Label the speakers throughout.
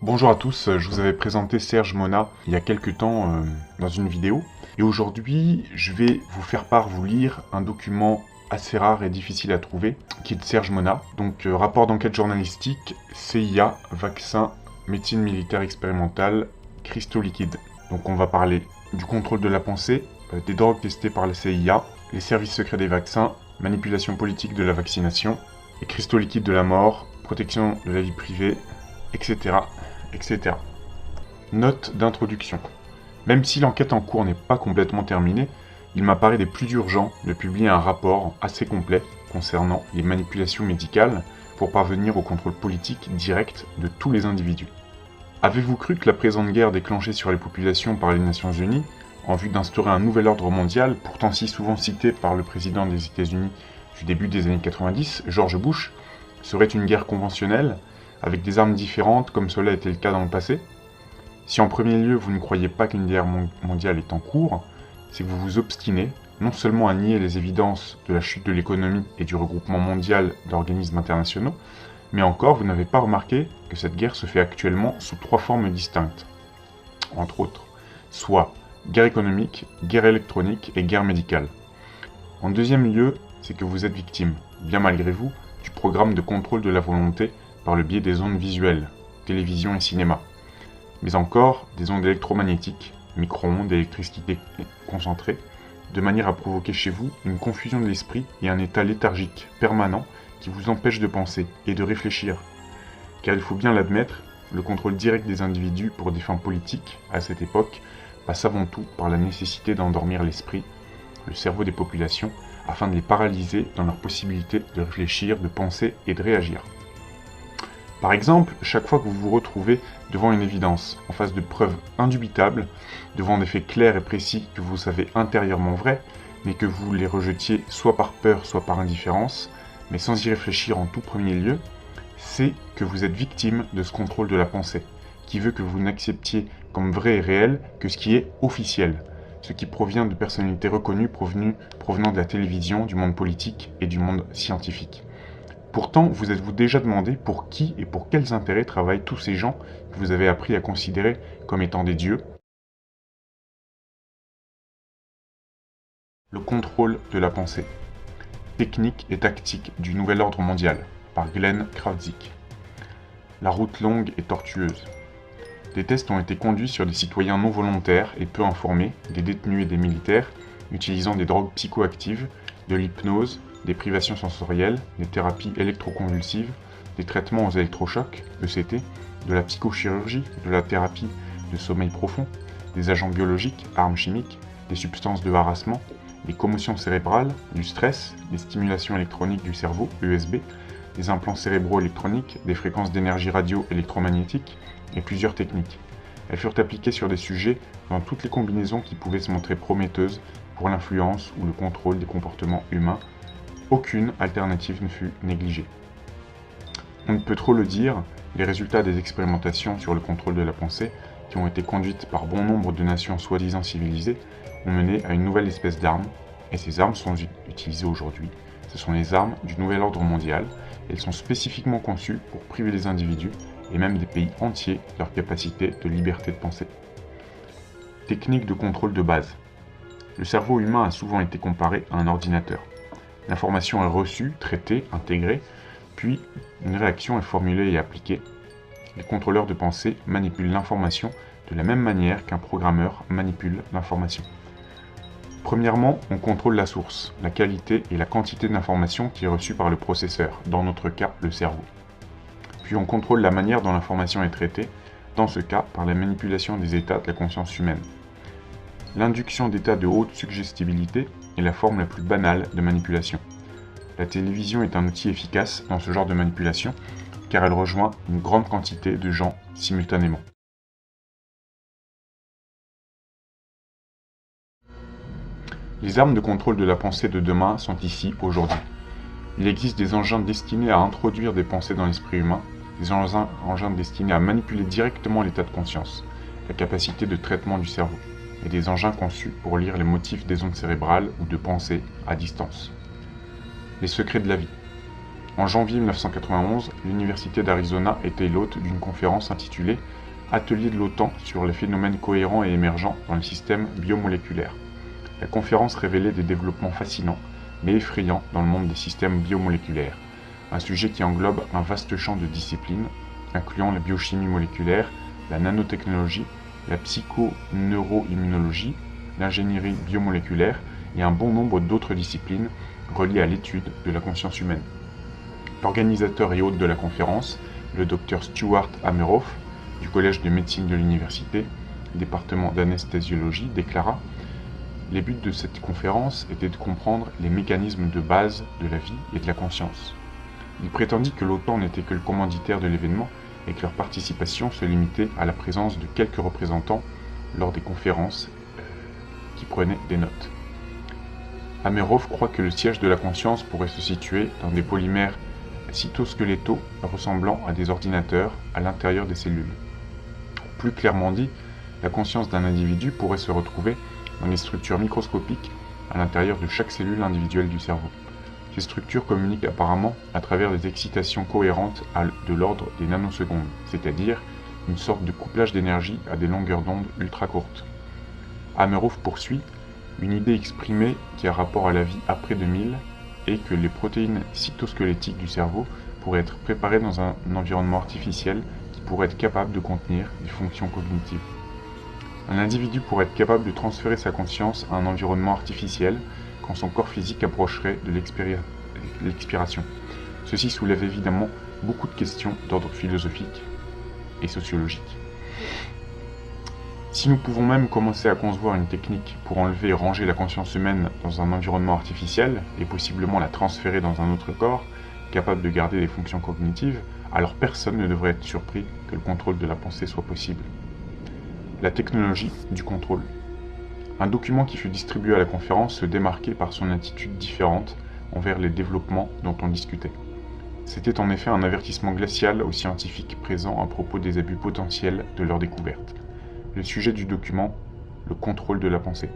Speaker 1: Bonjour à tous, je vous avais présenté Serge Mona il y a quelques temps dans une vidéo et aujourd'hui je vais vous faire vous lire un document assez rare et difficile à trouver qui est de Serge Mona, donc rapport d'enquête journalistique, CIA, vaccin, médecine militaire expérimentale, cristaux liquides. Donc on va parler du contrôle de la pensée, des drogues testées par la CIA, les services secrets des vaccins, manipulation politique de la vaccination, les cristaux liquides de la mort, protection de la vie privée, etc. etc. Note d'introduction. Même si l'enquête en cours n'est pas complètement terminée, il m'apparaît des plus urgents de publier un rapport assez complet concernant les manipulations médicales pour parvenir au contrôle politique direct de tous les individus. Avez-vous cru que la présente guerre déclenchée sur les populations par les Nations Unies, en vue d'instaurer un nouvel ordre mondial, pourtant si souvent cité par le président des États-Unis du début des années 90, George Bush, serait une guerre conventionnelle, avec des armes différentes comme cela était le cas dans le passé? Si en premier lieu vous ne croyez pas qu'une guerre mondiale est en cours, c'est que vous vous obstinez non seulement à nier les évidences de la chute de l'économie et du regroupement mondial d'organismes internationaux, mais encore vous n'avez pas remarqué que cette guerre se fait actuellement sous 3 formes distinctes, entre autres, soit guerre économique, guerre électronique et guerre médicale. En deuxième lieu, c'est que vous êtes victime, bien malgré vous, du programme de contrôle de la volonté par le biais des ondes visuelles, télévision et cinéma, mais encore des ondes électromagnétiques, micro-ondes, électricité concentrée, de manière à provoquer chez vous une confusion de l'esprit et un état léthargique permanent qui vous empêche de penser et de réfléchir. Car il faut bien l'admettre, le contrôle direct des individus pour des fins politiques, à cette époque, passe avant tout par la nécessité d'endormir l'esprit, le cerveau des populations, afin de les paralyser dans leur possibilité de réfléchir, de penser et de réagir. Par exemple, chaque fois que vous vous retrouvez devant une évidence, en face de preuves indubitables, devant des faits clairs et précis que vous savez intérieurement vrais, mais que vous les rejetiez soit par peur, soit par indifférence, mais sans y réfléchir en tout premier lieu, c'est que vous êtes victime de ce contrôle de la pensée, qui veut que vous n'acceptiez comme vrai et réel que ce qui est officiel, ce qui provient de personnalités reconnues provenant de la télévision, du monde politique et du monde scientifique. Pourtant, vous êtes-vous déjà demandé pour qui et pour quels intérêts travaillent tous ces gens que vous avez appris à considérer comme étant des dieux? Le contrôle de la pensée. Technique et tactique du nouvel ordre mondial, par Glenn Kravitz. La route longue et tortueuse. Des tests ont été conduits sur des citoyens non volontaires et peu informés, des détenus et des militaires, utilisant des drogues psychoactives, de l'hypnose, des privations sensorielles, des thérapies électroconvulsives, des traitements aux électrochocs, ECT, de la psychochirurgie, de la thérapie de sommeil profond, des agents biologiques, armes chimiques, des substances de harassement, des commotions cérébrales, du stress, des stimulations électroniques du cerveau, ESB, des implants cérébraux électroniques, des fréquences d'énergie radio électromagnétique et plusieurs techniques. Elles furent appliquées sur des sujets dans toutes les combinaisons qui pouvaient se montrer prometteuses pour l'influence ou le contrôle des comportements humains. Aucune alternative ne fut négligée. On ne peut trop le dire, les résultats des expérimentations sur le contrôle de la pensée, qui ont été conduites par bon nombre de nations soi-disant civilisées, ont mené à une nouvelle espèce d'armes, et ces armes sont utilisées aujourd'hui. Ce sont les armes du nouvel ordre mondial, et elles sont spécifiquement conçues pour priver les individus, et même des pays entiers, de leur capacité de liberté de penser. Technique de contrôle de base. Le cerveau humain a souvent été comparé à un ordinateur. L'information est reçue, traitée, intégrée, puis une réaction est formulée et appliquée. Les contrôleurs de pensée manipulent l'information de la même manière qu'un programmeur manipule l'information. Premièrement, on contrôle la source, la qualité et la quantité d'information qui est reçue par le processeur, dans notre cas le cerveau. Puis on contrôle la manière dont l'information est traitée, dans ce cas par la manipulation des états de la conscience humaine. L'induction d'états de haute suggestibilité est la forme la plus banale de manipulation. La télévision est un outil efficace dans ce genre de manipulation, car elle rejoint une grande quantité de gens simultanément. Les armes de contrôle de la pensée de demain sont ici, aujourd'hui. Il existe des engins destinés à introduire des pensées dans l'esprit humain, des engins destinés à manipuler directement l'état de conscience, la capacité de traitement du cerveau, et des engins conçus pour lire les motifs des ondes cérébrales ou de pensée à distance. Les secrets de la vie. En janvier 1991, l'Université d'Arizona était l'hôte d'une conférence intitulée « Atelier de l'OTAN sur les phénomènes cohérents et émergents dans le système biomoléculaire ». La conférence révélait des développements fascinants, mais effrayants dans le monde des systèmes biomoléculaires, un sujet qui englobe un vaste champ de disciplines, incluant la biochimie moléculaire, la nanotechnologie, la psychoneuroimmunologie, l'ingénierie biomoléculaire et un bon nombre d'autres disciplines reliées à l'étude de la conscience humaine. L'organisateur et hôte de la conférence, le Dr Stuart Ameroff, du Collège de médecine de l'université, département d'anesthésiologie, déclara « Les buts de cette conférence étaient de comprendre les mécanismes de base de la vie et de la conscience. » Il prétendit que l'OTAN n'était que le commanditaire de l'événement et que leur participation se limitait à la présence de quelques représentants lors des conférences qui prenaient des notes. Ameroff croit que le siège de la conscience pourrait se situer dans des polymères cytosquelétaux ressemblant à des ordinateurs à l'intérieur des cellules. Plus clairement dit, la conscience d'un individu pourrait se retrouver dans les structures microscopiques à l'intérieur de chaque cellule individuelle du cerveau. Ces structures communiquent apparemment à travers des excitations cohérentes de l'ordre des nanosecondes, c'est-à-dire une sorte de couplage d'énergie à des longueurs d'onde ultra courtes. Ameroff poursuit, une idée exprimée qui a rapport à la vie après 2000 est que les protéines cytosquelettiques du cerveau pourraient être préparées dans un environnement artificiel qui pourrait être capable de contenir des fonctions cognitives. Un individu pourrait être capable de transférer sa conscience à un environnement artificiel quand son corps physique approcherait de l'expiration. Ceci soulève évidemment beaucoup de questions d'ordre philosophique et sociologique. Si nous pouvons même commencer à concevoir une technique pour enlever et ranger la conscience humaine dans un environnement artificiel et possiblement la transférer dans un autre corps, capable de garder des fonctions cognitives, alors personne ne devrait être surpris que le contrôle de la pensée soit possible. La technologie du contrôle. Un document qui fut distribué à la conférence se démarquait par son attitude différente envers les développements dont on discutait. C'était en effet un avertissement glacial aux scientifiques présents à propos des abus potentiels de leur découverte. Le sujet du document, le contrôle de la pensée.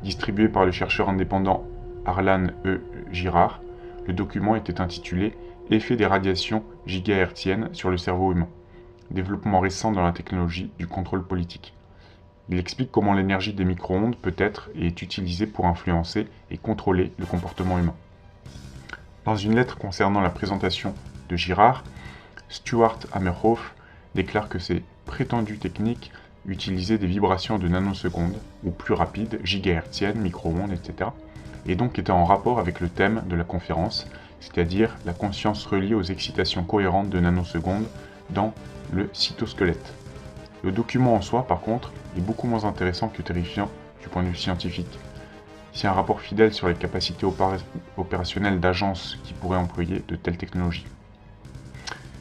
Speaker 1: Distribué par le chercheur indépendant Harlan E. Girard, le document était intitulé « Effet des radiations gigahertziennes sur le cerveau humain. Développement récent dans la technologie du contrôle politique ». Il explique comment l'énergie des micro-ondes peut être et est utilisée pour influencer et contrôler le comportement humain. Dans une lettre concernant la présentation de Girard, Stuart Ameroff déclare que ces prétendues techniques utilisaient des vibrations de nanosecondes, ou plus rapides, gigahertziennes, micro-ondes, etc., et donc étaient en rapport avec le thème de la conférence, c'est-à-dire la conscience reliée aux excitations cohérentes de nanosecondes dans le cytosquelette. Le document en soi, par contre, est beaucoup moins intéressant que terrifiant du point de vue scientifique. C'est un rapport fidèle sur les capacités opérationnelles d'agences qui pourraient employer de telles technologies.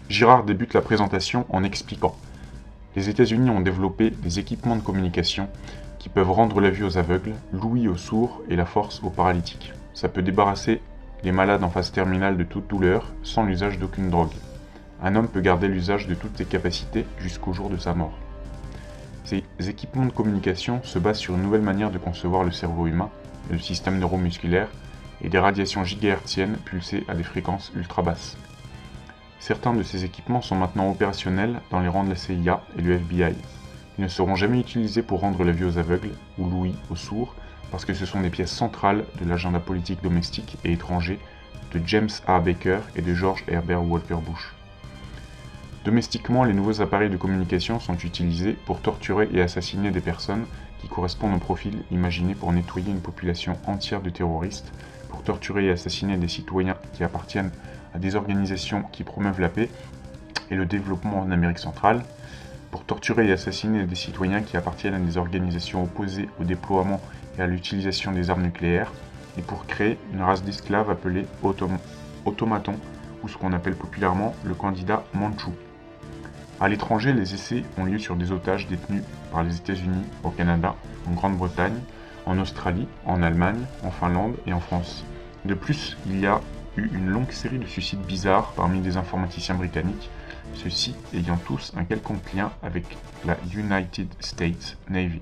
Speaker 1: Girard débute la présentation en expliquant « Les États-Unis ont développé des équipements de communication qui peuvent rendre la vue aux aveugles, l'ouïe aux sourds et la force aux paralytiques. Ça peut débarrasser les malades en phase terminale de toute douleur sans l'usage d'aucune drogue. Un homme peut garder l'usage de toutes ses capacités jusqu'au jour de sa mort. Ces équipements de communication se basent sur une nouvelle manière de concevoir le cerveau humain et le système neuromusculaire et des radiations gigahertziennes pulsées à des fréquences ultra basses. Certains de ces équipements sont maintenant opérationnels dans les rangs de la CIA et le FBI. Ils ne seront jamais utilisés pour rendre la vue aux aveugles ou l'ouïe aux sourds parce que ce sont des pièces centrales de l'agenda politique domestique et étranger de James A. Baker et de George Herbert Walker Bush. Domestiquement, les nouveaux appareils de communication sont utilisés pour torturer et assassiner des personnes qui correspondent au profil imaginé pour nettoyer une population entière de terroristes, pour torturer et assassiner des citoyens qui appartiennent à des organisations qui promeuvent la paix et le développement en Amérique centrale, pour torturer et assassiner des citoyens qui appartiennent à des organisations opposées au déploiement et à l'utilisation des armes nucléaires, et pour créer une race d'esclaves appelée automatons, ou ce qu'on appelle populairement le candidat mandchou. À l'étranger, les essais ont lieu sur des otages détenus par les États-Unis, au Canada, en Grande-Bretagne, en Australie, en Allemagne, en Finlande et en France. De plus, il y a eu une longue série de suicides bizarres parmi des informaticiens britanniques, ceux-ci ayant tous un quelconque lien avec la United States Navy.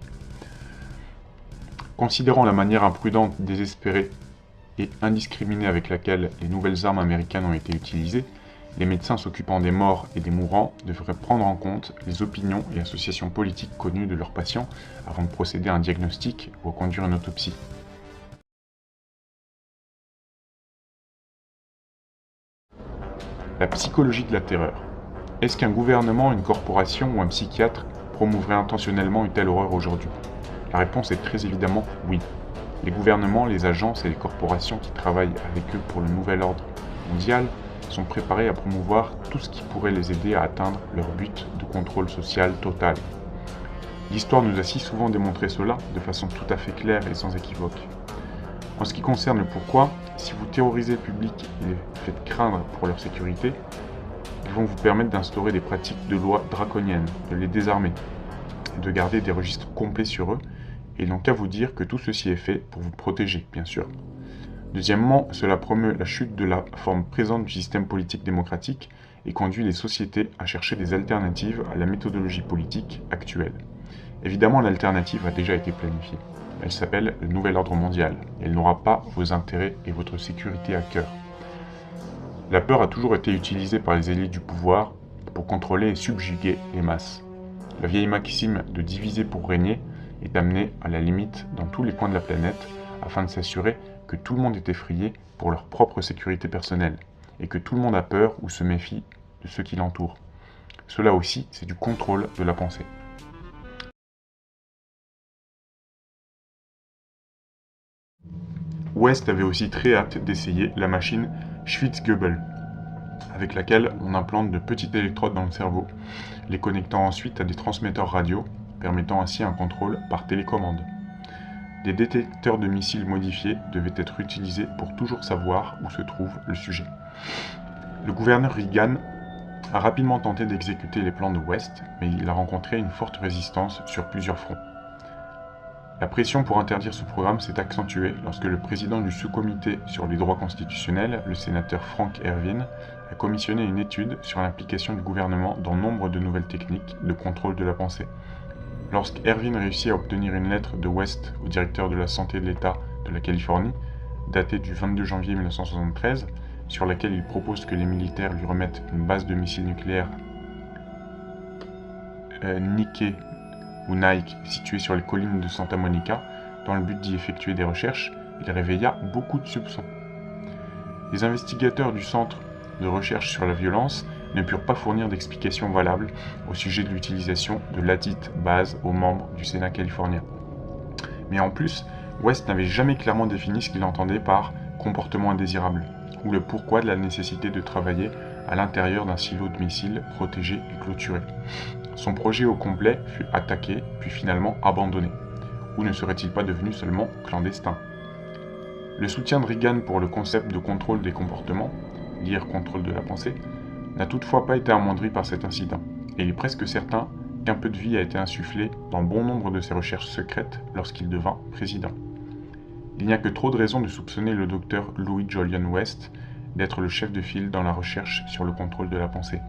Speaker 1: Considérant la manière imprudente, désespérée et indiscriminée avec laquelle les nouvelles armes américaines ont été utilisées, les médecins s'occupant des morts et des mourants devraient prendre en compte les opinions et associations politiques connues de leurs patients avant de procéder à un diagnostic ou à conduire une autopsie. La psychologie de la terreur. Est-ce qu'un gouvernement, une corporation ou un psychiatre promouvrait intentionnellement une telle horreur aujourd'hui? La réponse est très évidemment oui. Les gouvernements, les agences et les corporations qui travaillent avec eux pour le nouvel ordre mondial sont préparés à promouvoir tout ce qui pourrait les aider à atteindre leur but de contrôle social total. L'histoire nous a si souvent démontré cela de façon tout à fait claire et sans équivoque. En ce qui concerne le pourquoi, si vous terrorisez le public et les faites craindre pour leur sécurité, ils vont vous permettre d'instaurer des pratiques de loi draconiennes, de les désarmer, et de garder des registres complets sur eux, et ils n'ont qu'à vous dire que tout ceci est fait pour vous protéger, bien sûr. Deuxièmement, cela promeut la chute de la forme présente du système politique démocratique et conduit les sociétés à chercher des alternatives à la méthodologie politique actuelle. Évidemment, l'alternative a déjà été planifiée. Elle s'appelle le nouvel ordre mondial, et elle n'aura pas vos intérêts et votre sécurité à cœur. La peur a toujours été utilisée par les élites du pouvoir pour contrôler et subjuguer les masses. La vieille maxime de diviser pour régner est amenée à la limite dans tous les coins de la planète afin de s'assurer que tout le monde est effrayé pour leur propre sécurité personnelle et que tout le monde a peur ou se méfie de ceux qui l'entourent. Cela aussi, c'est du contrôle de la pensée. West avait aussi très hâte d'essayer la machine Schwitzgebel, avec laquelle on implante de petites électrodes dans le cerveau, les connectant ensuite à des transmetteurs radio, permettant ainsi un contrôle par télécommande. Des détecteurs de missiles modifiés devaient être utilisés pour toujours savoir où se trouve le sujet. Le gouverneur Reagan a rapidement tenté d'exécuter les plans de West, mais il a rencontré une forte résistance sur plusieurs fronts. La pression pour interdire ce programme s'est accentuée lorsque le président du sous-comité sur les droits constitutionnels, le sénateur Frank Ervin, a commissionné une étude sur l'implication du gouvernement dans nombre de nouvelles techniques de contrôle de la pensée. Lorsque Ervin réussit à obtenir une lettre de West au directeur de la santé de l'État de la Californie, datée du 22 janvier 1973, sur laquelle il propose que les militaires lui remettent une base de missiles nucléaires Nike ou Nike située sur les collines de Santa Monica, dans le but d'y effectuer des recherches, il réveilla beaucoup de soupçons. Les investigateurs du Centre de recherche sur la violence ne purent pas fournir d'explications valables au sujet de l'utilisation de ladite base aux membres du Sénat californien. Mais en plus, West n'avait jamais clairement défini ce qu'il entendait par comportement indésirable, ou le pourquoi de la nécessité de travailler à l'intérieur d'un silo de missiles protégé et clôturé. Son projet au complet fut attaqué, puis finalement abandonné. Ou ne serait-il pas devenu seulement clandestin? Le soutien de Reagan pour le concept de contrôle des comportements, lire contrôle de la pensée, n'a toutefois pas été amoindri par cet incident, et il est presque certain qu'un peu de vie a été insufflé dans bon nombre de ses recherches secrètes lorsqu'il devint président. Il n'y a que trop de raisons de soupçonner le docteur Louis Jolyon West d'être le chef de file dans la recherche sur le contrôle de la pensée.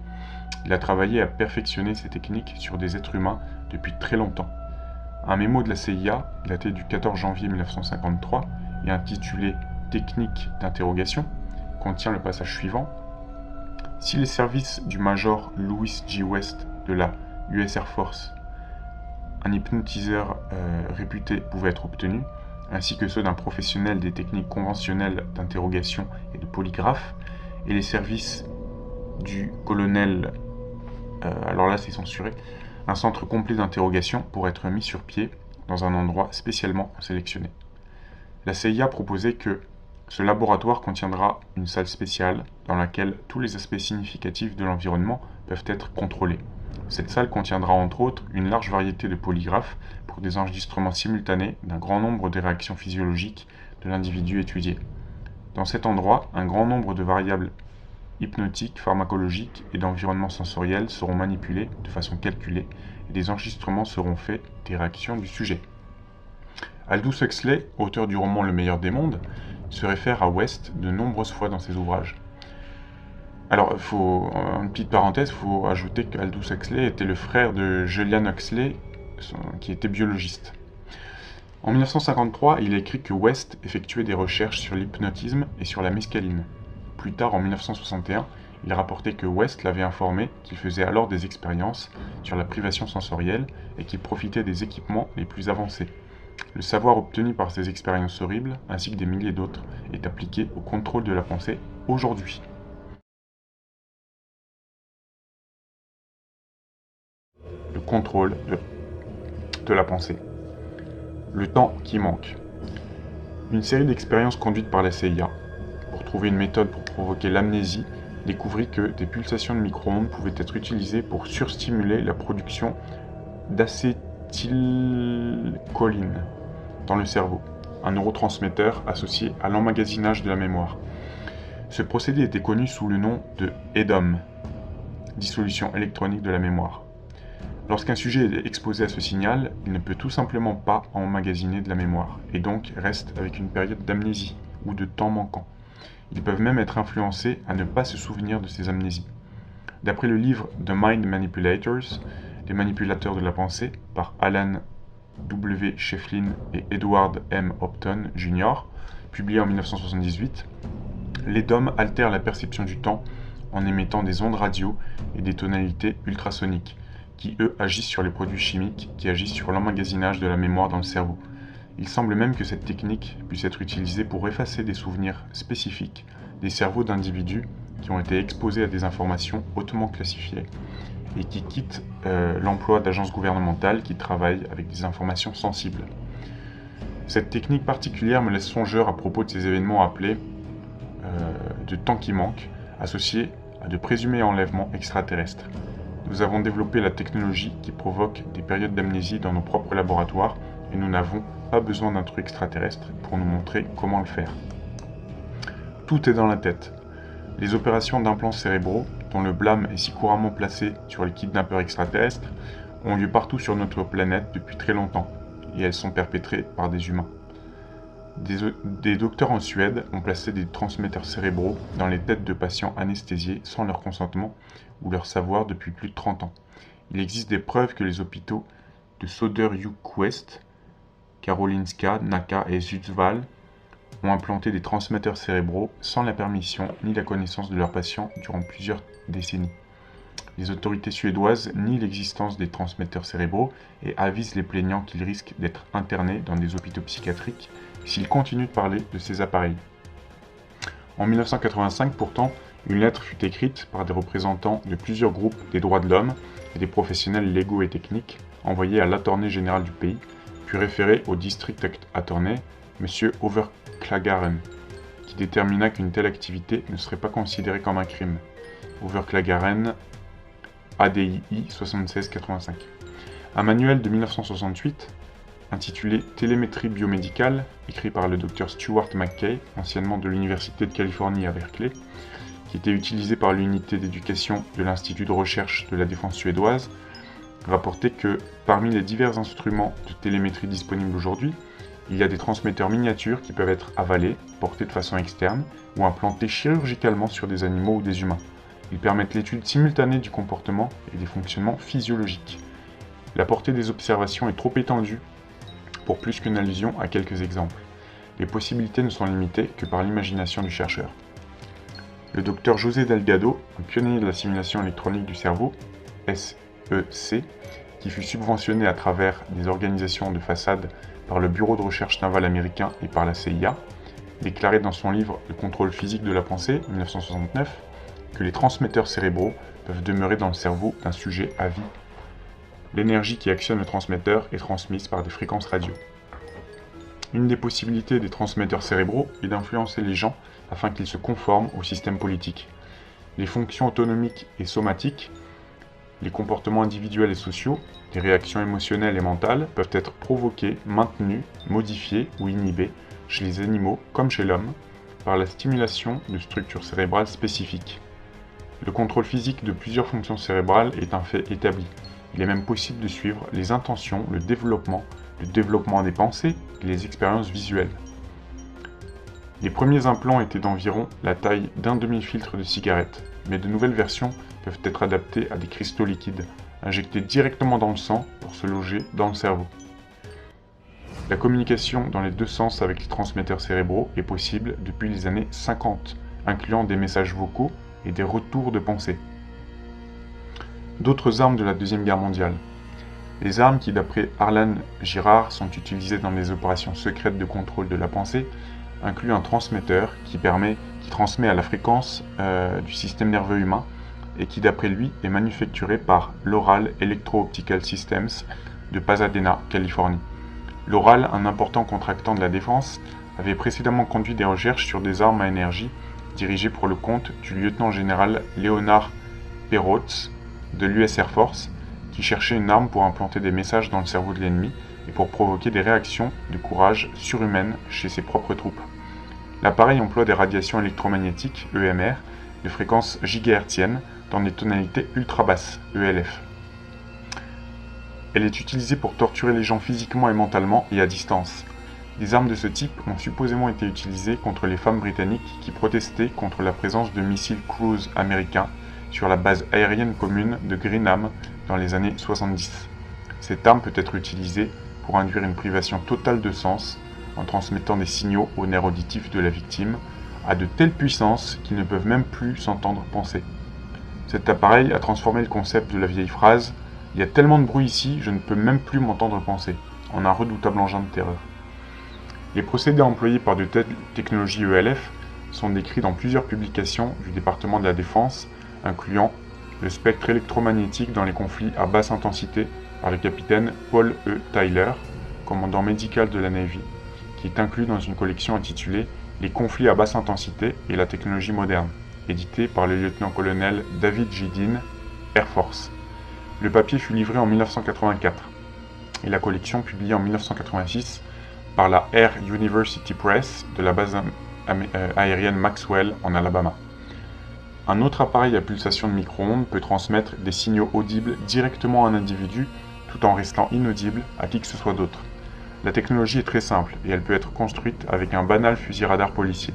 Speaker 1: Il a travaillé à perfectionner ces techniques sur des êtres humains depuis très longtemps. Un mémo de la CIA, daté du 14 janvier 1953 et intitulé « Technique d'interrogation », contient le passage suivant. Si les services du major Louis J. West de la US Air Force, un hypnotiseur réputé, pouvait être obtenu, ainsi que ceux d'un professionnel des techniques conventionnelles d'interrogation et de polygraphe, et les services du colonel, alors là c'est censuré, un centre complet d'interrogation pour être mis sur pied dans un endroit spécialement sélectionné. La CIA proposait que ce laboratoire contiendra une salle spéciale dans laquelle tous les aspects significatifs de l'environnement peuvent être contrôlés. Cette salle contiendra entre autres une large variété de polygraphes pour des enregistrements simultanés d'un grand nombre des réactions physiologiques de l'individu étudié. Dans cet endroit, un grand nombre de variables hypnotiques, pharmacologiques et d'environnement sensoriel seront manipulées de façon calculée et des enregistrements seront faits des réactions du sujet. Aldous Huxley, auteur du roman Le meilleur des mondes, se réfère à West de nombreuses fois dans ses ouvrages. Alors, une petite parenthèse, il faut ajouter qu'Aldous Huxley était le frère de Julian Huxley, qui était biologiste. En 1953, il a écrit que West effectuait des recherches sur l'hypnotisme et sur la mescaline. Plus tard, en 1961, il rapportait que West l'avait informé qu'il faisait alors des expériences sur la privation sensorielle et qu'il profitait des équipements les plus avancés. Le savoir obtenu par ces expériences horribles, ainsi que des milliers d'autres, est appliqué au contrôle de la pensée aujourd'hui. Le contrôle de la pensée. Le temps qui manque. Une série d'expériences conduites par la CIA pour trouver une méthode pour provoquer l'amnésie découvrit que des pulsations de micro-ondes pouvaient être utilisées pour surstimuler la production d'acétylcholine dans le cerveau, un neurotransmetteur associé à l'emmagasinage de la mémoire. Ce procédé était connu sous le nom de EDOM, dissolution électronique de la mémoire. Lorsqu'un sujet est exposé à ce signal, il ne peut tout simplement pas emmagasiner de la mémoire, et donc reste avec une période d'amnésie ou de temps manquant. Ils peuvent même être influencés à ne pas se souvenir de ces amnésies. D'après le livre The Mind Manipulators, les manipulateurs de la pensée, par Alan W. Shefflin et Edward M. Hopton Jr., publié en 1978, les DOM altèrent la perception du temps en émettant des ondes radio et des tonalités ultrasoniques, qui eux agissent sur les produits chimiques qui agissent sur l'emmagasinage de la mémoire dans le cerveau. Il semble même que cette technique puisse être utilisée pour effacer des souvenirs spécifiques des cerveaux d'individus qui ont été exposés à des informations hautement classifiées et qui quittent l'emploi d'agences gouvernementales qui travaillent avec des informations sensibles. Cette technique particulière me laisse songeur à propos de ces événements appelés de temps qui manque, associés à de présumés enlèvements extraterrestres. Nous avons développé la technologie qui provoque des périodes d'amnésie dans nos propres laboratoires et nous n'avons pas besoin d'un truc extraterrestre pour nous montrer comment le faire. Tout est dans la tête. Les opérations d'implants cérébraux, dont le blâme est si couramment placé sur les kidnappeurs extraterrestres, ont lieu partout sur notre planète depuis très longtemps, et elles sont perpétrées par des humains. Des docteurs en Suède ont placé des transmetteurs cérébraux dans les têtes de patients anesthésiés sans leur consentement ou leur savoir depuis plus de 30 ans. Il existe des preuves que les hôpitaux de Södertörnquist, Karolinska, Nacka et Sundsvall ont implanté des transmetteurs cérébraux sans la permission ni la connaissance de leurs patients durant plusieurs décennies. Les autorités suédoises nient l'existence des transmetteurs cérébraux et avisent les plaignants qu'ils risquent d'être internés dans des hôpitaux psychiatriques s'ils continuent de parler de ces appareils. En 1985, pourtant, une lettre fut écrite par des représentants de plusieurs groupes des droits de l'homme et des professionnels légaux et techniques, envoyée à l'attorney général du pays, puis référée au district attorney, M. Overklagaren, qui détermina qu'une telle activité ne serait pas considérée comme un crime. Overklagaren, ADII 7685. Un manuel de 1968, intitulé Télémétrie biomédicale, écrit par le Dr Stuart McKay, anciennement de l'Université de Californie à Berkeley, qui était utilisé par l'unité d'éducation de l'Institut de recherche de la défense suédoise, rapportait que parmi les divers instruments de télémétrie disponibles aujourd'hui, il y a des transmetteurs miniatures qui peuvent être avalés, portés de façon externe ou implantés chirurgicalement sur des animaux ou des humains. Ils permettent l'étude simultanée du comportement et des fonctionnements physiologiques. La portée des observations est trop étendue pour plus qu'une allusion à quelques exemples. Les possibilités ne sont limitées que par l'imagination du chercheur. Le docteur José Delgado, un pionnier de la simulation électronique du cerveau, SEC, qui fut subventionné à travers des organisations de façade par le Bureau de recherche navale américain et par la CIA, déclarait dans son livre Le contrôle physique de la pensée, 1969, que les transmetteurs cérébraux peuvent demeurer dans le cerveau d'un sujet à vie. L'énergie qui actionne le transmetteur est transmise par des fréquences radio. Une des possibilités des transmetteurs cérébraux est d'influencer les gens afin qu'ils se conforment au système politique. Les fonctions autonomiques et somatiques, les comportements individuels et sociaux, les réactions émotionnelles et mentales peuvent être provoqués, maintenus, modifiés ou inhibés chez les animaux comme chez l'homme par la stimulation de structures cérébrales spécifiques. Le contrôle physique de plusieurs fonctions cérébrales est un fait établi. Il est même possible de suivre les intentions, le développement des pensées et les expériences visuelles. Les premiers implants étaient d'environ la taille d'un demi-filtre de cigarette, mais de nouvelles versions peuvent être adaptées à des cristaux liquides, injectés directement dans le sang pour se loger dans le cerveau. La communication dans les deux sens avec les transmetteurs cérébraux est possible depuis les années 50, incluant des messages vocaux et des retours de pensée. D'autres armes de la Deuxième Guerre mondiale. Les armes qui, d'après Harlan Girard, sont utilisées dans les opérations secrètes de contrôle de la pensée incluent un transmetteur qui transmet à la fréquence du système nerveux humain et qui, d'après lui, est manufacturé par l'Oral Electro-Optical Systems de Pasadena, Californie. L'Oral, un important contractant de la défense, avait précédemment conduit des recherches sur des armes à énergie dirigées pour le compte du lieutenant-général Leonard Peroz de l'US Air Force, qui cherchait une arme pour implanter des messages dans le cerveau de l'ennemi et pour provoquer des réactions de courage surhumaines chez ses propres troupes. L'appareil emploie des radiations électromagnétiques, EMR, de fréquence gigahertzienne dans des tonalités ultra basses, ELF. Elle est utilisée pour torturer les gens physiquement et mentalement et à distance. Des armes de ce type ont supposément été utilisées contre les femmes britanniques qui protestaient contre la présence de missiles cruise américains sur la base aérienne commune de Greenham dans les années 70. Cette arme peut être utilisée pour induire une privation totale de sens en transmettant des signaux aux nerfs auditifs de la victime à de telles puissances qu'ils ne peuvent même plus s'entendre penser. Cet appareil a transformé le concept de la vieille phrase « Il y a tellement de bruit ici, je ne peux même plus m'entendre penser » en un redoutable engin de terreur. Les procédés employés par de telles technologies ELF sont décrits dans plusieurs publications du département de la Défense, incluant le spectre électromagnétique dans les conflits à basse intensité par le capitaine Paul E. Tyler, commandant médical de la Navy, qui est inclus dans une collection intitulée « Les conflits à basse intensité et la technologie moderne », édité par le lieutenant-colonel David J. Dean, Air Force. Le papier fut livré en 1984 et la collection publiée en 1986 par la Air University Press de la base aérienne Maxwell en Alabama. Un autre appareil à pulsation de micro-ondes peut transmettre des signaux audibles directement à un individu tout en restant inaudible à qui que ce soit d'autre. La technologie est très simple et elle peut être construite avec un banal fusil radar policier.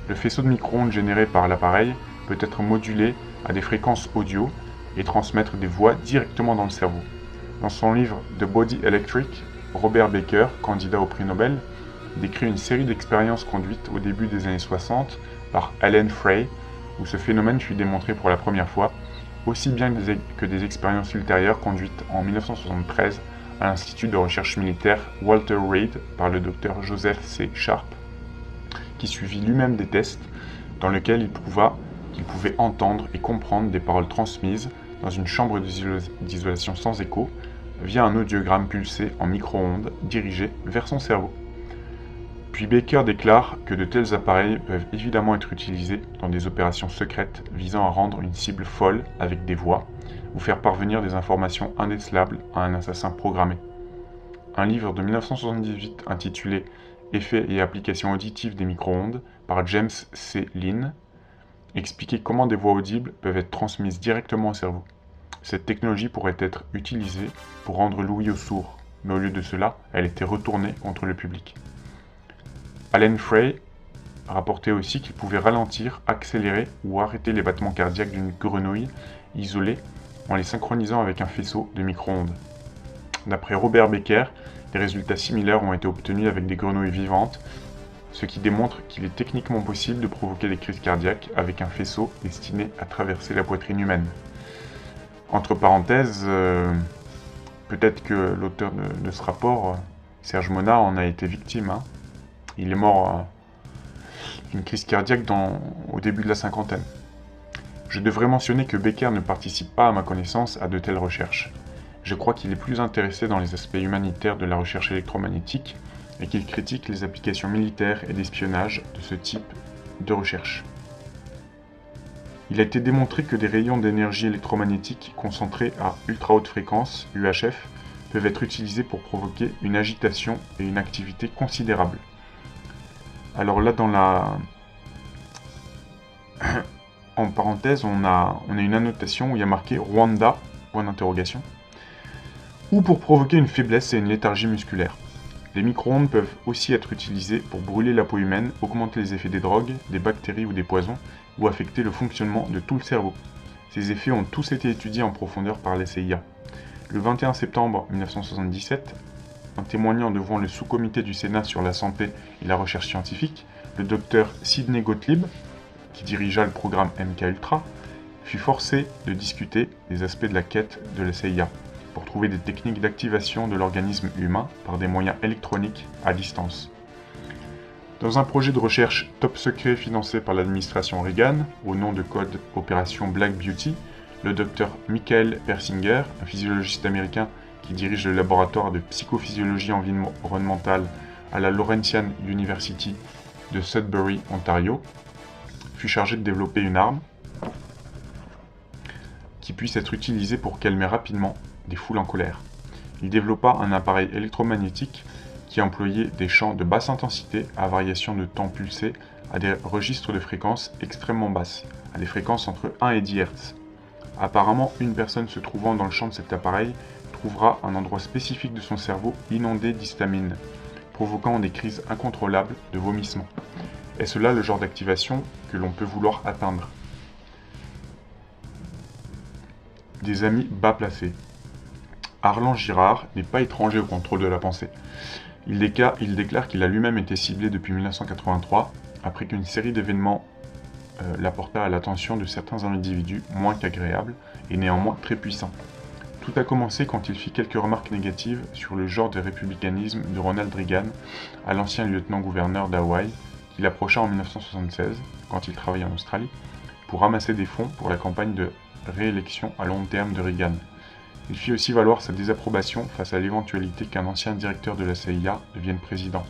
Speaker 1: Le faisceau de micro-ondes généré par l'appareil peut être modulé à des fréquences audio et transmettre des voix directement dans le cerveau. Dans son livre The Body Electric, Robert Baker, candidat au prix Nobel, décrit une série d'expériences conduites au début des années 60 par Alan Frey, où ce phénomène fut démontré pour la première fois, aussi bien que des expériences ultérieures conduites en 1973 à l'Institut de recherche militaire Walter Reed par le docteur Joseph C. Sharp, qui suivit lui-même des tests dans lesquels il prouva qu'il pouvait entendre et comprendre des paroles transmises dans une chambre d'isolation sans écho via un audiogramme pulsé en micro-ondes dirigé vers son cerveau. Puis Baker déclare que de tels appareils peuvent évidemment être utilisés dans des opérations secrètes visant à rendre une cible folle avec des voix ou faire parvenir des informations indécelables à un assassin programmé. Un livre de 1978 intitulé « Effets et applications auditives des micro-ondes » par James C. Lynn expliquait comment des voix audibles peuvent être transmises directement au cerveau. Cette technologie pourrait être utilisée pour rendre l'ouïe aux sourds, mais au lieu de cela, elle était retournée contre le public. Alan Frey rapportait aussi qu'il pouvait ralentir, accélérer ou arrêter les battements cardiaques d'une grenouille isolée en les synchronisant avec un faisceau de micro-ondes. D'après Robert Baker, des résultats similaires ont été obtenus avec des grenouilles vivantes, ce qui démontre qu'il est techniquement possible de provoquer des crises cardiaques avec un faisceau destiné à traverser la poitrine humaine. Entre parenthèses, peut-être que l'auteur de ce rapport, Serge Mona, en a été victime. Il est mort d'une crise cardiaque au début de la cinquantaine. Je devrais mentionner que Baker ne participe pas, à ma connaissance, à de telles recherches. Je crois qu'il est plus intéressé dans les aspects humanitaires de la recherche électromagnétique et qu'il critique les applications militaires et d'espionnage de ce type de recherche. Il a été démontré que des rayons d'énergie électromagnétique concentrés à ultra haute fréquence, UHF, peuvent être utilisés pour provoquer une agitation et une activité considérable. Alors là, en parenthèse, on a une annotation où il y a marqué Rwanda, point d'interrogation, ou pour provoquer une faiblesse et une léthargie musculaire. Les micro-ondes peuvent aussi être utilisés pour brûler la peau humaine, augmenter les effets des drogues, des bactéries ou des poisons, ou affecter le fonctionnement de tout le cerveau. Ces effets ont tous été étudiés en profondeur par la CIA. Le 21 septembre 1977, en témoignant devant le sous-comité du Sénat sur la santé et la recherche scientifique, le docteur Sidney Gottlieb, qui dirigea le programme MKUltra, fut forcé de discuter des aspects de la quête de la CIA pour trouver des techniques d'activation de l'organisme humain par des moyens électroniques à distance. Dans un projet de recherche top secret financé par l'administration Reagan, au nom de code Opération Black Beauty, le docteur Michael Persinger, un physiologiste américain qui dirige le laboratoire de psychophysiologie environnementale à la Laurentian University de Sudbury, Ontario, fut chargé de développer une arme qui puisse être utilisée pour calmer rapidement des foules en colère. Il développa un appareil électromagnétique qui employait des champs de basse intensité à variation de temps pulsé à des registres de fréquences extrêmement basses, à des fréquences entre 1 et 10 Hz. Apparemment, une personne se trouvant dans le champ de cet appareil trouvera un endroit spécifique de son cerveau inondé d'histamine, provoquant des crises incontrôlables de vomissement. Est-ce là le genre d'activation que l'on peut vouloir atteindre? Des amis bas placés. Arlan Girard n'est pas étranger au contrôle de la pensée. Il déclare qu'il a lui-même été ciblé depuis 1983, après qu'une série d'événements l'apporta à l'attention de certains individus moins qu'agréables et néanmoins très puissants. Tout a commencé quand il fit quelques remarques négatives sur le genre de républicanisme de Ronald Reagan à l'ancien lieutenant-gouverneur d'Hawaï, qu'il approcha en 1976, quand il travaillait en Australie, pour ramasser des fonds pour la campagne de réélection à long terme de Reagan. Il fit aussi valoir sa désapprobation face à l'éventualité qu'un ancien directeur de la CIA devienne président,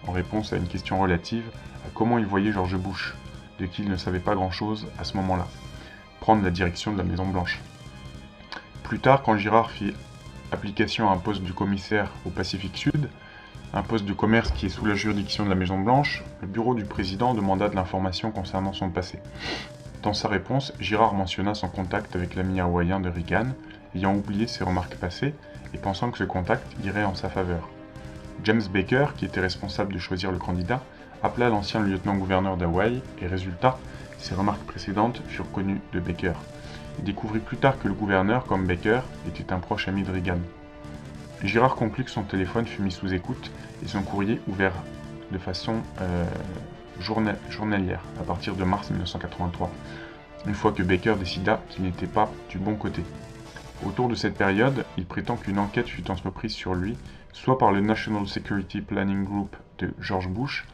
Speaker 1: en réponse à une question relative à comment il voyait George Bush, de qui il ne savait pas grand-chose à ce moment-là, prendre la direction de la Maison-Blanche. Plus tard, quand Girard fit application à un poste de commissaire au Pacifique Sud, un poste de commerce qui est sous la juridiction de la Maison-Blanche, le bureau du président demanda de l'information concernant son passé. Dans sa réponse, Girard mentionna son contact avec l'ami hawaïen de Reagan, ayant oublié ses remarques passées et pensant que ce contact irait en sa faveur. James Baker, qui était responsable de choisir le candidat, appela l'ancien lieutenant-gouverneur d'Hawaï et résultat, ses remarques précédentes furent connues de Baker. Il découvrit plus tard que le gouverneur, comme Baker, était un proche ami de Reagan. Girard conclut que son téléphone fut mis sous écoute et son courrier ouvert de façon journalière à partir de mars 1983, une fois que Baker décida qu'il n'était pas du bon côté. Autour de cette période, il prétend qu'une enquête fut entreprise sur lui, soit par le National Security Planning Group de George Bush,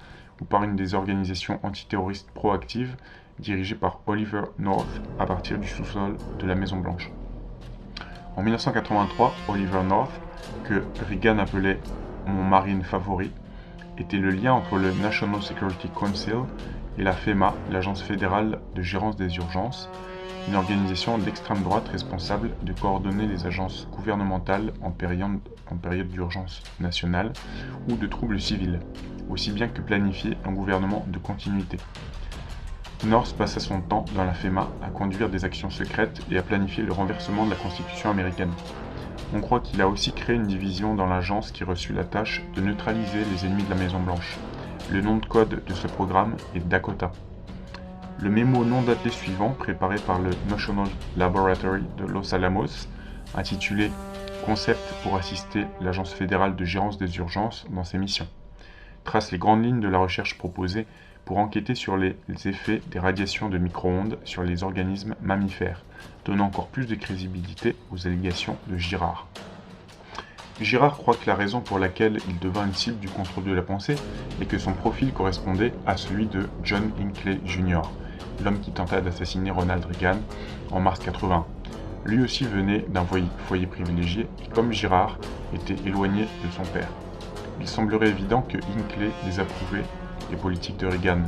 Speaker 1: ou par une des organisations antiterroristes proactives dirigées par Oliver North à partir du sous-sol de la Maison-Blanche. En 1983, Oliver North, que Reagan appelait « mon marine favori », était le lien entre le National Security Council et la FEMA, l'Agence fédérale de gérance des urgences, une organisation d'extrême droite responsable de coordonner les agences gouvernementales en période d'urgence nationale ou de troubles civils, aussi bien que planifier un gouvernement de continuité. North passa son temps dans la FEMA à conduire des actions secrètes et à planifier le renversement de la Constitution américaine. On croit qu'il a aussi créé une division dans l'agence qui reçut la tâche de neutraliser les ennemis de la Maison-Blanche. Le nom de code de ce programme est Dakota. Le mémo non daté suivant, préparé par le National Laboratory de Los Alamos, intitulé « Concept pour assister l'Agence fédérale de gérance des urgences dans ses missions », trace les grandes lignes de la recherche proposée pour enquêter sur les effets des radiations de micro-ondes sur les organismes mammifères, donnant encore plus de crédibilité aux allégations de Girard. Girard croit que la raison pour laquelle il devint une cible du contrôle de la pensée est que son profil correspondait à celui de John Hinckley Jr., l'homme qui tenta d'assassiner Ronald Reagan en mars 80. Lui aussi venait d'un foyer privilégié et, comme Girard, était éloigné de son père. Il semblerait évident que Hinckley désapprouvait les politiques de Reagan,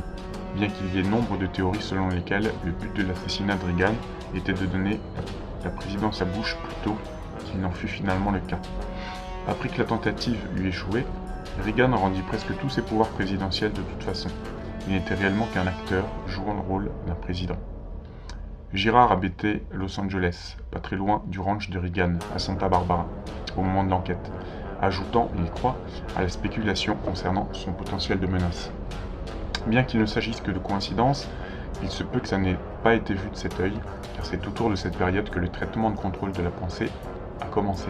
Speaker 1: bien qu'il y ait nombre de théories selon lesquelles le but de l'assassinat de Reagan était de donner la présidence à Bush plutôt qu'il n'en fut finalement le cas. Après que la tentative eut échoué, Reagan rendit presque tous ses pouvoirs présidentiels de toute façon. Il n'était réellement qu'un acteur jouant le rôle d'un président. Girard habitait Los Angeles, pas très loin du ranch de Reagan, à Santa Barbara, au moment de l'enquête, ajoutant, il croit, à la spéculation concernant son potentiel de menace. Bien qu'il ne s'agisse que de coïncidence, il se peut que ça n'ait pas été vu de cet œil, car c'est autour de cette période que le traitement de contrôle de la pensée a commencé.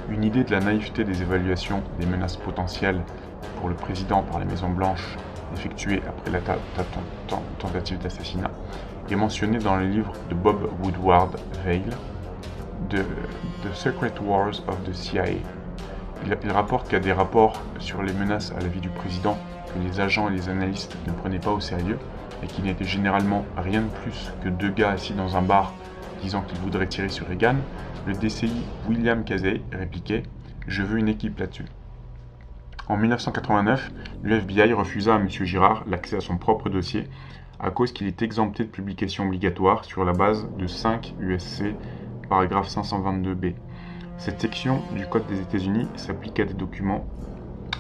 Speaker 1: Une idée de la naïveté des évaluations des menaces potentielles pour le président par la Maison-Blanche effectuée après la tentative d'assassinat est mentionnée dans le livre de Bob Woodward Veil, The Secret Wars of the CIA. Il rapporte qu'il y a des rapports sur les menaces à la vie du président que les agents et les analystes ne prenaient pas au sérieux et qu'il n'était généralement rien de plus que deux gars assis dans un bar disant qu'ils voudraient tirer sur Reagan. Le DCI William Casey répliquait « Je veux une équipe là-dessus ». En 1989, le FBI refusa à M. Girard l'accès à son propre dossier à cause qu'il est exempté de publication obligatoire sur la base de 5 USC paragraphe 522b. Cette section du Code des États-Unis s'applique à des documents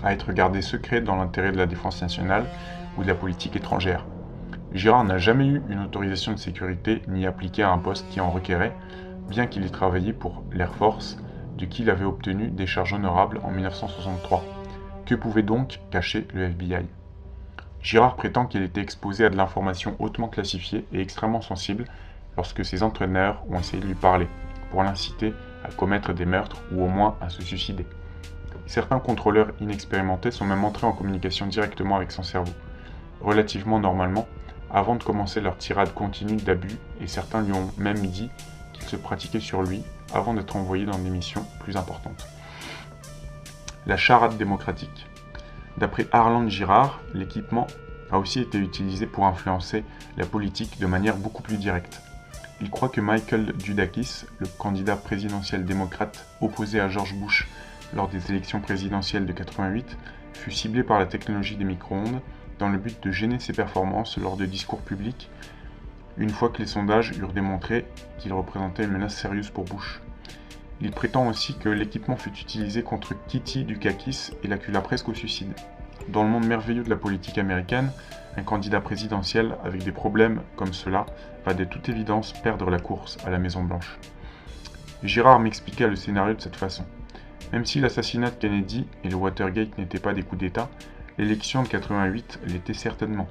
Speaker 1: à être gardés secrets dans l'intérêt de la défense nationale ou de la politique étrangère. Girard n'a jamais eu une autorisation de sécurité ni appliqué à un poste qui en requérait, bien qu'il ait travaillé pour l'Air Force, de qui il avait obtenu des charges honorables en 1963. Que pouvait donc cacher le FBI? Girard prétend qu'il était exposé à de l'information hautement classifiée et extrêmement sensible lorsque ses entraîneurs ont essayé de lui parler, pour l'inciter à commettre des meurtres ou au moins à se suicider. Certains contrôleurs inexpérimentés sont même entrés en communication directement avec son cerveau, relativement normalement, avant de commencer leur tirade continue d'abus, et certains lui ont même dit qu'ils se pratiquaient sur lui avant d'être envoyés dans des missions plus importantes. La charade démocratique. D'après Harlan Girard, l'équipement a aussi été utilisé pour influencer la politique de manière beaucoup plus directe. Il croit que Michael Dudakis, le candidat présidentiel démocrate opposé à George Bush lors des élections présidentielles de 88, fut ciblé par la technologie des micro-ondes dans le but de gêner ses performances lors de discours publics, une fois que les sondages eurent démontré qu'il représentait une menace sérieuse pour Bush. Il prétend aussi que l'équipement fut utilisé contre Kitty Dukakis et l'accula presque au suicide. Dans le monde merveilleux de la politique américaine, un candidat présidentiel avec des problèmes comme cela va de toute évidence perdre la course à la Maison-Blanche. Girard m'expliqua le scénario de cette façon. Même si l'assassinat de Kennedy et le Watergate n'étaient pas des coups d'État, l'élection de 88 l'était certainement.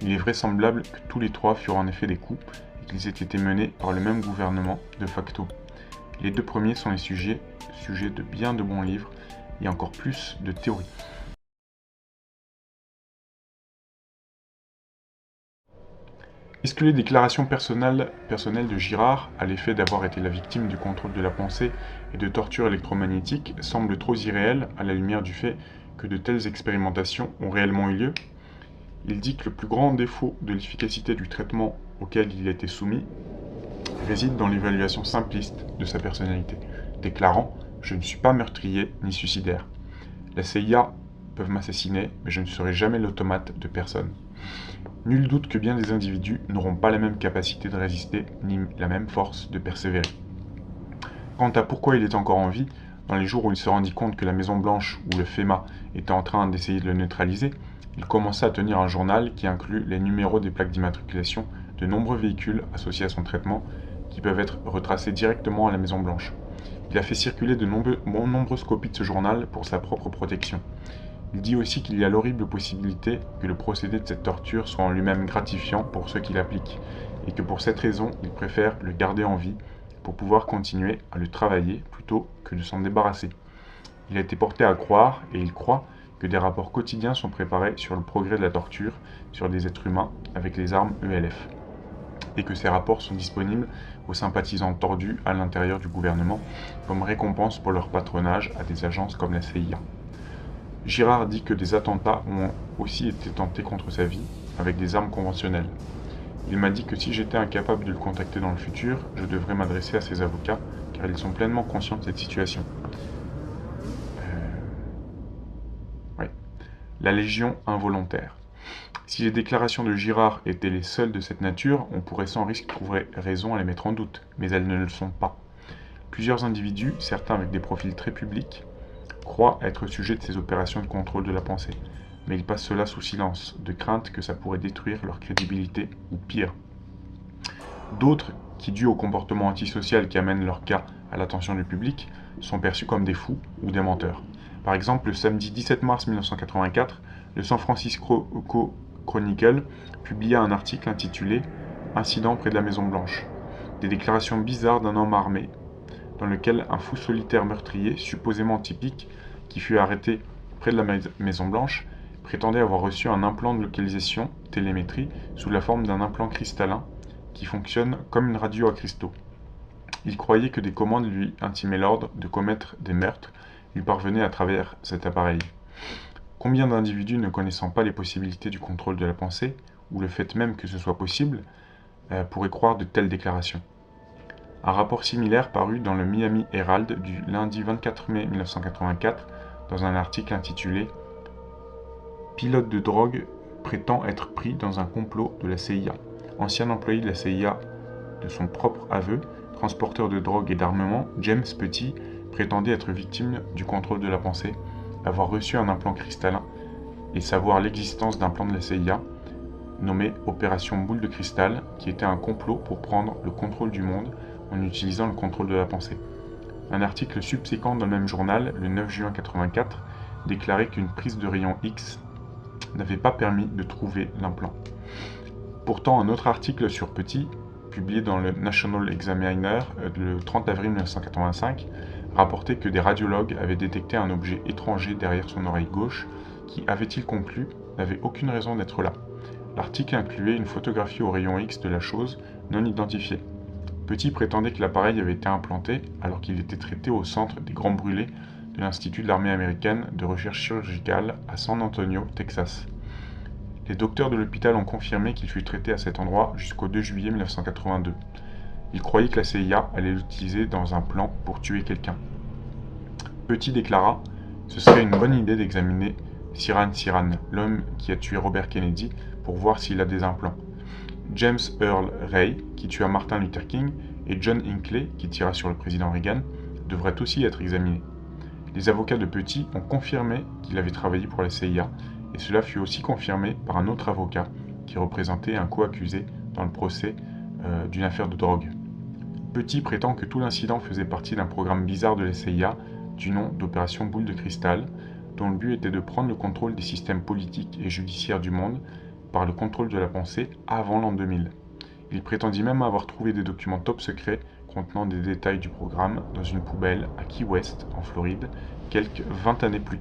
Speaker 1: Il est vraisemblable que tous les trois furent en effet des coups et qu'ils aient été menés par le même gouvernement de facto. Les deux premiers sont les sujets de bien de bons livres et encore plus de théories. Est-ce que les déclarations personnelles de Girard, à l'effet d'avoir été la victime du contrôle de la pensée et de tortures électromagnétiques, semblent trop irréelles à la lumière du fait que de telles expérimentations ont réellement eu lieu? Il dit que le plus grand défaut de l'efficacité du traitement auquel il était soumis réside dans l'évaluation simpliste de sa personnalité, déclarant « Je ne suis pas meurtrier ni suicidaire. La CIA peuvent m'assassiner, mais je ne serai jamais l'automate de personne. » Nul doute que bien des individus n'auront pas la même capacité de résister, ni la même force de persévérer. Quant à pourquoi il est encore en vie, dans les jours où il se rendit compte que la Maison-Blanche ou le FEMA était en train d'essayer de le neutraliser, il commença à tenir un journal qui inclut les numéros des plaques d'immatriculation de nombreux véhicules associés à son traitement qui peuvent être retracés directement à la Maison-Blanche. Il a fait circuler de nombreuses copies de ce journal pour sa propre protection. Il dit aussi qu'il y a l'horrible possibilité que le procédé de cette torture soit en lui-même gratifiant pour ceux qui l'appliquent, et que pour cette raison, il préfère le garder en vie pour pouvoir continuer à le travailler plutôt que de s'en débarrasser. Il a été porté à croire, et il croit, que des rapports quotidiens sont préparés sur le progrès de la torture sur des êtres humains avec les armes ELF, et que ces rapports sont disponibles aux sympathisants tordus à l'intérieur du gouvernement comme récompense pour leur patronage à des agences comme la CIA. Girard dit que des attentats ont aussi été tentés contre sa vie avec des armes conventionnelles. Il m'a dit que si j'étais incapable de le contacter dans le futur, je devrais m'adresser à ses avocats car ils sont pleinement conscients de cette situation. La légion involontaire. Si les déclarations de Girard étaient les seules de cette nature, on pourrait sans risque trouver raison à les mettre en doute, mais elles ne le sont pas. Plusieurs individus, certains avec des profils très publics, croient être sujets de ces opérations de contrôle de la pensée, mais ils passent cela sous silence, de crainte que ça pourrait détruire leur crédibilité, ou pire. D'autres, qui dû au comportement antisocial qui amène leur cas à l'attention du public, sont perçus comme des fous ou des menteurs. Par exemple, le samedi 17 mars 1984, le San Francisco Chronicle publia un article intitulé « Incident près de la Maison-Blanche ». Des déclarations bizarres d'un homme armé dans lequel un fou solitaire meurtrier, supposément typique, qui fut arrêté près de la Maison Blanche, prétendait avoir reçu un implant de localisation, télémétrie, sous la forme d'un implant cristallin qui fonctionne comme une radio à cristaux. Il croyait que des commandes lui intimaient l'ordre de commettre des meurtres, lui parvenaient à travers cet appareil. Combien d'individus ne connaissant pas les possibilités du contrôle de la pensée, ou le fait même que ce soit possible, pourraient croire de telles déclarations? Un rapport similaire parut dans le Miami Herald du lundi 24 mai 1984 dans un article intitulé « Pilote de drogue prétend être pris dans un complot de la CIA ». Ancien employé de la CIA de son propre aveu, transporteur de drogue et d'armement, James Petit prétendait être victime du contrôle de la pensée, avoir reçu un implant cristallin et savoir l'existence d'un plan de la CIA nommé Opération Boule de Cristal, qui était un complot pour prendre le contrôle du monde en utilisant le contrôle de la pensée. Un article subséquent dans le même journal, le 9 juin 1984, déclarait qu'une prise de rayon X n'avait pas permis de trouver l'implant. Pourtant, un autre article sur Petit, publié dans le National Examiner le 30 avril 1985, rapportait que des radiologues avaient détecté un objet étranger derrière son oreille gauche qui, avait-il conclu, n'avait aucune raison d'être là. L'article incluait une photographie au rayon X de la chose non identifiée. Petit prétendait que l'appareil avait été implanté alors qu'il était traité au centre des Grands Brûlés de l'Institut de l'armée américaine de recherche chirurgicale à San Antonio, Texas. Les docteurs de l'hôpital ont confirmé qu'il fut traité à cet endroit jusqu'au 2 juillet 1982. Ils croyaient que la CIA allait l'utiliser dans un plan pour tuer quelqu'un. Petit déclara « Ce serait une bonne idée d'examiner Sirhan Sirhan, l'homme qui a tué Robert Kennedy, pour voir s'il a des implants. James Earl Ray, qui tua Martin Luther King, et John Hinckley, qui tira sur le président Reagan, devraient aussi être examinés. » Les avocats de Petit ont confirmé qu'il avait travaillé pour la CIA, et cela fut aussi confirmé par un autre avocat qui représentait un co-accusé dans le procès d'une affaire de drogue. Petit prétend que tout l'incident faisait partie d'un programme bizarre de la CIA du nom d'Opération Boule de Cristal, dont le but était de prendre le contrôle des systèmes politiques et judiciaires du monde par le contrôle de la pensée avant l'an 2000. Il prétendit même avoir trouvé des documents top secrets contenant des détails du programme dans une poubelle à Key West, en Floride, quelques 20 années plus tard.